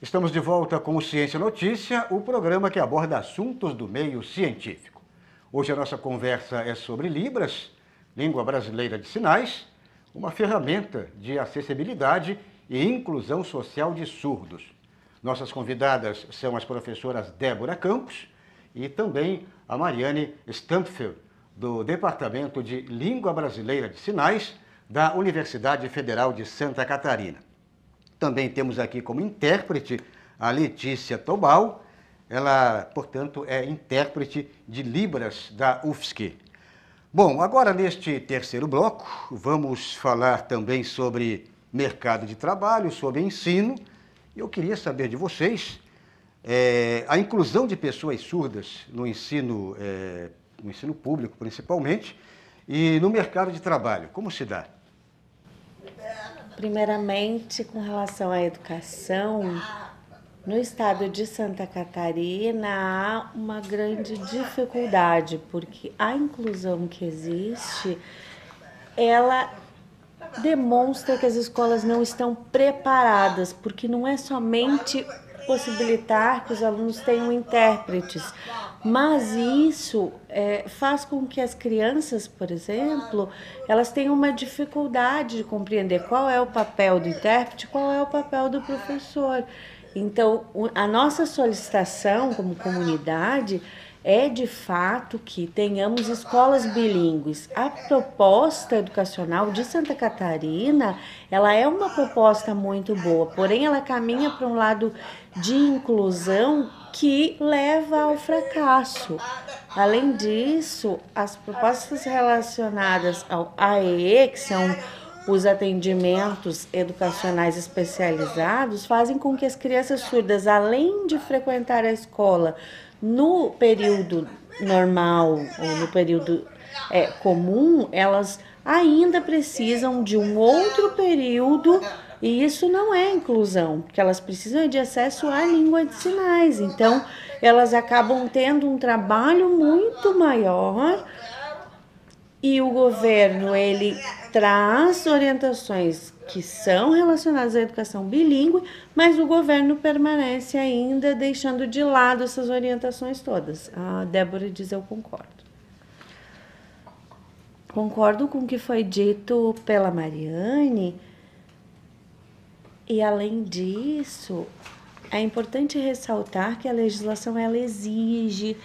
Estamos de volta com o Ciência Notícia, o programa que aborda assuntos do meio científico. Hoje a nossa conversa é sobre Libras, língua brasileira de sinais, uma ferramenta de acessibilidade e inclusão social de surdos. Nossas convidadas são as professoras Débora Campos e também a Mariane Stampfel, do Departamento de Língua Brasileira de Sinais da Universidade Federal de Santa Catarina. Também temos aqui como intérprete a Letícia Tobal, ela, portanto, é intérprete de Libras da UFSC. Bom, agora neste terceiro bloco, vamos falar também sobre mercado de trabalho, sobre ensino. Eu queria saber de vocês a inclusão de pessoas surdas no ensino público, principalmente, e no mercado de trabalho. Como se dá? Primeiramente, com relação à educação, no estado de Santa Catarina há uma grande dificuldade, porque a inclusão que existe, ela demonstra que as escolas não estão preparadas, porque não é somente possibilitar que os alunos tenham intérpretes, mas isso faz com que as crianças, por exemplo, elas tenham uma dificuldade de compreender qual é o papel do intérprete, qual é o papel do professor. Então, a nossa solicitação como comunidade é de fato que tenhamos escolas bilíngues. A proposta educacional de Santa Catarina, ela é uma proposta muito boa, porém ela caminha para um lado de inclusão que leva ao fracasso. Além disso, as propostas relacionadas ao AEE, que são os atendimentos educacionais especializados, fazem com que as crianças surdas, além de frequentar a escola no período normal ou no período comum, elas ainda precisam de um outro período, e isso não é inclusão, porque elas precisam de acesso à língua de sinais. Então, elas acabam tendo um trabalho muito maior e o governo, ele traz orientações que são relacionadas à educação bilíngue, mas o governo permanece ainda deixando de lado essas orientações todas. A Débora diz: eu concordo. Concordo com o que foi dito pela Mariane, e além disso, é importante ressaltar que a legislação, ela exige,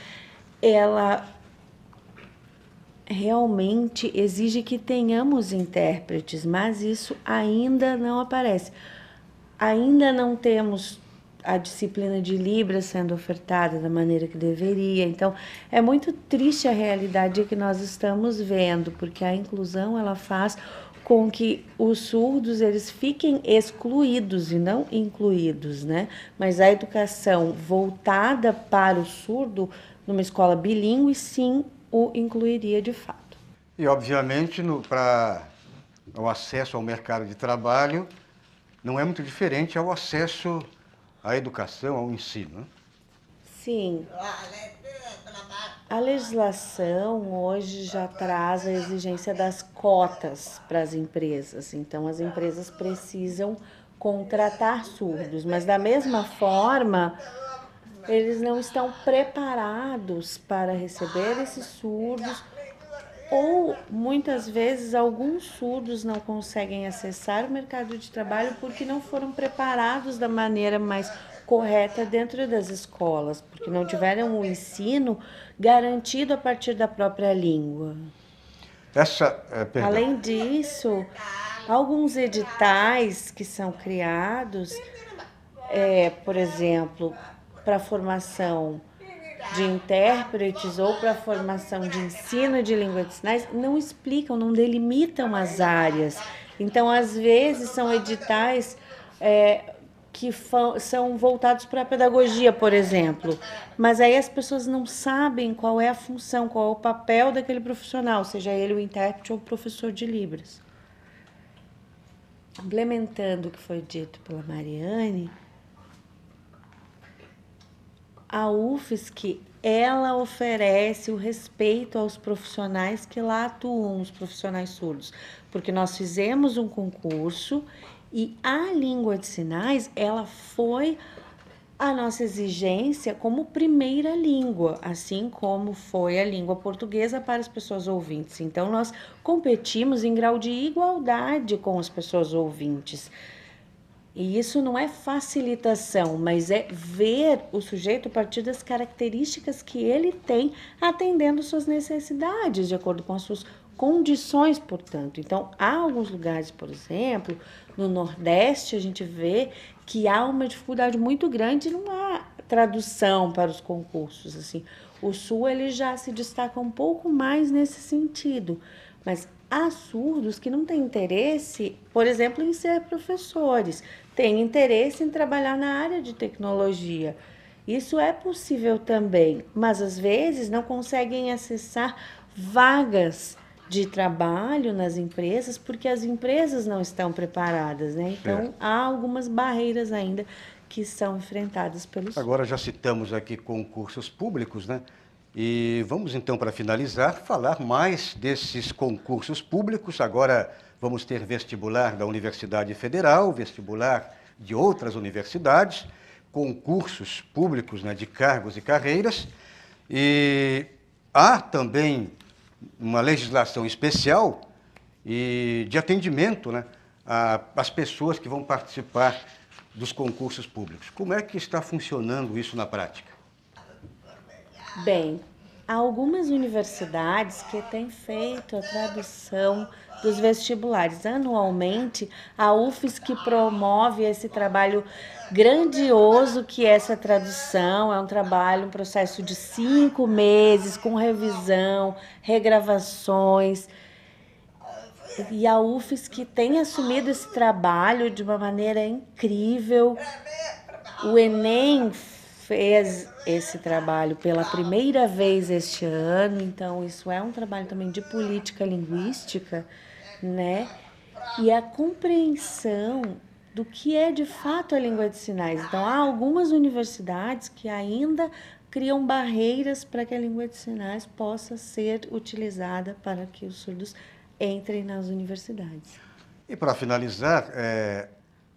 ela realmente exige que tenhamos intérpretes, mas isso ainda não aparece. Ainda não temos a disciplina de Libras sendo ofertada da maneira que deveria. Então, é muito triste a realidade que nós estamos vendo, porque a inclusão, ela faz com que os surdos, eles fiquem excluídos e não incluídos, né? Mas a educação voltada para o surdo, numa escola bilíngue, sim, o incluiria de fato. E, obviamente, para o acesso ao mercado de trabalho, não é muito diferente ao acesso à educação, ao ensino, né? Sim. A legislação hoje já traz a exigência das cotas para as empresas. Então, as empresas precisam contratar surdos, mas da mesma forma, eles não estão preparados para receber esses surdos, ou muitas vezes alguns surdos não conseguem acessar o mercado de trabalho porque não foram preparados da maneira mais correta dentro das escolas, porque não tiveram o ensino garantido a partir da própria língua. Além disso, alguns editais que são criados, por exemplo, para formação de intérpretes ou para formação de ensino de língua de sinais, não explicam, não delimitam as áreas. Então, às vezes, são editais que são voltados para a pedagogia, por exemplo. Mas aí as pessoas não sabem qual é a função, qual é o papel daquele profissional, seja ele o intérprete ou o professor de Libras. Complementando o que foi dito pela Mariane, a UFSC, ela oferece o respeito aos profissionais que lá atuam, os profissionais surdos, porque nós fizemos um concurso e a língua de sinais, ela foi a nossa exigência como primeira língua, assim como foi a língua portuguesa para as pessoas ouvintes. Então, nós competimos em grau de igualdade com as pessoas ouvintes. E isso não é facilitação, mas é ver o sujeito a partir das características que ele tem, atendendo suas necessidades, de acordo com as suas condições, portanto. Então, há alguns lugares, por exemplo, no Nordeste, a gente vê que há uma dificuldade muito grande, não há tradução para os concursos, assim. O Sul, ele já se destaca um pouco mais nesse sentido, mas há surdos que não têm interesse, por exemplo, em ser professores, têm interesse em trabalhar na área de tecnologia. Isso é possível também, mas às vezes não conseguem acessar vagas de trabalho nas empresas porque as empresas não estão preparadas, né? Então, há algumas barreiras ainda que são enfrentadas pelos... Agora já citamos aqui concursos públicos, né? E vamos então, para finalizar, falar mais desses concursos públicos. Agora vamos ter vestibular da Universidade Federal, vestibular de outras universidades, concursos públicos, né, de cargos e carreiras. E há também uma legislação especial e de atendimento, né, às pessoas que vão participar dos concursos públicos. Como é que está funcionando isso na prática? Bem, há algumas universidades que têm feito a tradução dos vestibulares. Anualmente, a UFES que promove esse trabalho grandioso que é essa tradução. É um trabalho, um processo de 5 meses, com revisão, regravações. E a UFES que tem assumido esse trabalho de uma maneira incrível. O Enem fez esse trabalho pela primeira vez este ano, então isso é um trabalho também de política linguística, né? E a compreensão do que é de fato a língua de sinais. Então, há algumas universidades que ainda criam barreiras para que a língua de sinais possa ser utilizada para que os surdos entrem nas universidades. E para finalizar,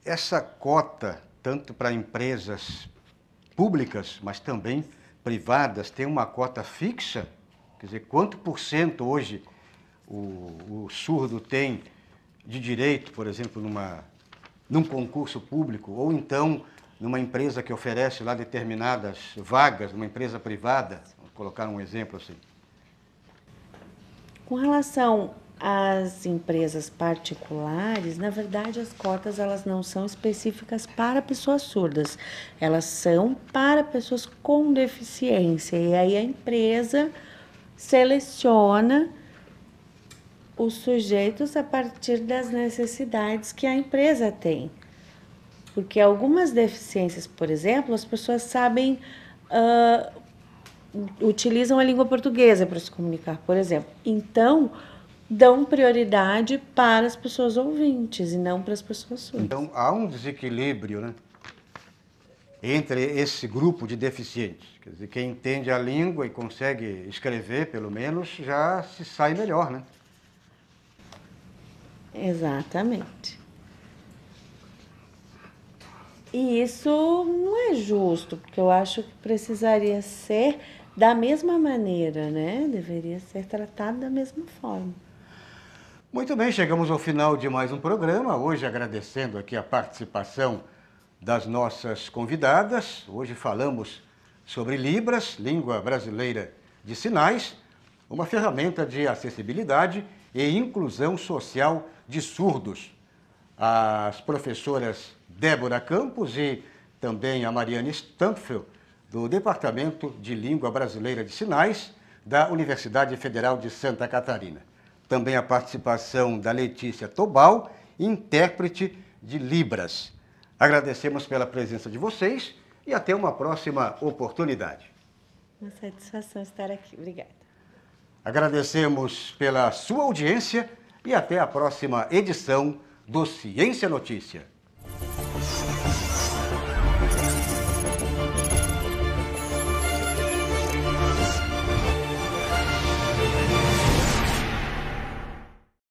essa cota, tanto para empresas públicas, mas também privadas, tem uma cota fixa? Quer dizer, quanto por cento hoje o surdo tem de direito, por exemplo, num concurso público, ou então numa empresa que oferece lá determinadas vagas, numa empresa privada? Vou colocar um exemplo assim. Com relação às empresas particulares, na verdade, as cotas elas não são específicas para pessoas surdas, elas são para pessoas com deficiência. E aí a empresa seleciona os sujeitos a partir das necessidades que a empresa tem. Porque algumas deficiências, por exemplo, as pessoas sabem... utilizam a língua portuguesa para se comunicar, por exemplo. Então, dão prioridade para as pessoas ouvintes e não para as pessoas surdas. Então, há um desequilíbrio, né, entre esse grupo de deficientes. Quer dizer, quem entende a língua e consegue escrever, pelo menos, já se sai melhor, né? Exatamente. E isso não é justo, porque eu acho que precisaria ser da mesma maneira, né? Deveria ser tratado da mesma forma. Muito bem, chegamos ao final de mais um programa. Hoje agradecendo aqui a participação das nossas convidadas. Hoje falamos sobre Libras, Língua Brasileira de Sinais, uma ferramenta de acessibilidade e inclusão social de surdos. As professoras Débora Campos e também a Mariane Stampfel, do Departamento de Língua Brasileira de Sinais da Universidade Federal de Santa Catarina. Também a participação da Letícia Tobal, intérprete de Libras. Agradecemos pela presença de vocês e até uma próxima oportunidade. Uma satisfação estar aqui. Obrigada. Agradecemos pela sua audiência e até a próxima edição do Ciência Notícia.